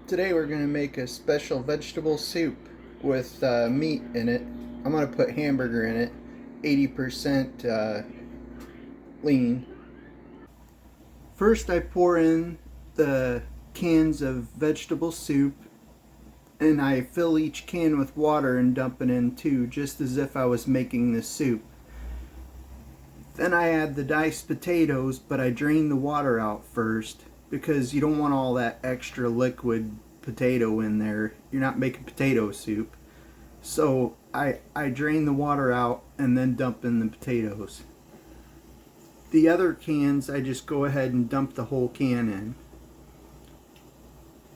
Today we're going to make a special vegetable soup with meat in it. I'm going to put hamburger in it, 80% lean. First I pour in the cans of vegetable soup and I fill each can with water and dump it in too, just as if I was making the soup. Then I add the diced potatoes, but I drain the water out first because you don't want all that extra liquid potato in there. You're not making potato soup. So I drain the water out and then dump in the potatoes. The other cans, I just go ahead and dump the whole can in.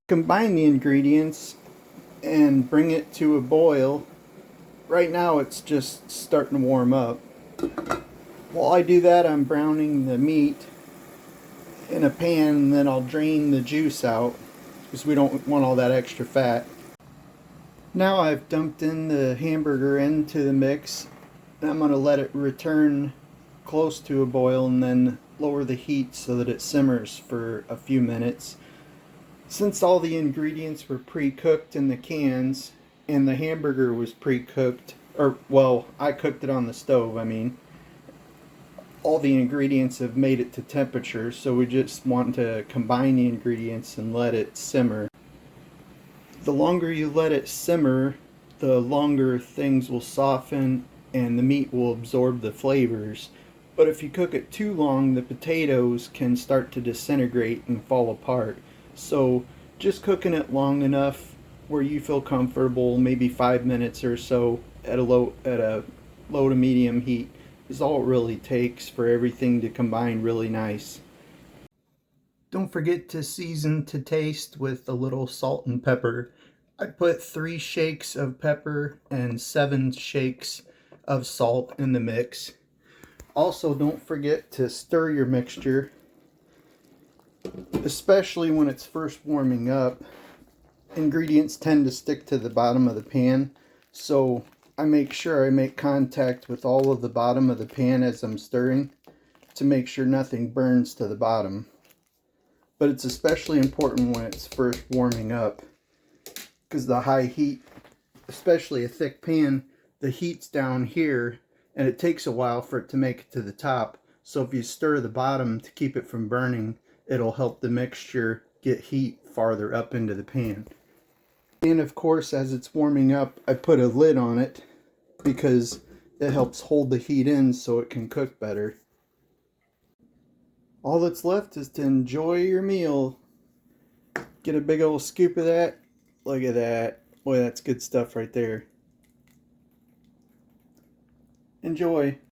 Combine the ingredients and bring it to a boil. Right now it's just starting to warm up. While I do that, I'm browning the meat in a pan, and then I'll drain the juice out because we don't want all that extra fat. Now I've dumped in the hamburger into the mix, and I'm going to let it return close to a boil and then lower the heat so that it simmers for a few minutes. Since all the ingredients were pre-cooked in the cans and the hamburger was pre-cooked, or well, I cooked it on the stove, all the ingredients have made it to temperature, so we just want to combine the ingredients and let it simmer. The longer you let it simmer, the longer things will soften and the meat will absorb the flavors. But if you cook it too long, the potatoes can start to disintegrate and fall apart. So just cooking it long enough where you feel comfortable, maybe 5 minutes or so at a low to medium heat, is all it really takes for everything to combine really nice. Don't forget to season to taste with a little salt and pepper. I put 3 shakes of pepper and 7 shakes of salt in the mix. Also, don't forget to stir your mixture, especially when it's first warming up. Ingredients tend to stick to the bottom of the pan, so I make sure I make contact with all of the bottom of the pan as I'm stirring to make sure nothing burns to the bottom. But it's especially important when it's first warming up because the high heat, especially a thick pan, the heat's down here and it takes a while for it to make it to the top. So if you stir the bottom to keep it from burning, it'll help the mixture get heat farther up into the pan. And of course, as it's warming up, I put a lid on it because it helps hold the heat in so it can cook better. All that's left is to enjoy your meal. Get a big old scoop of that. Look at that. Boy, that's good stuff right there. Enjoy.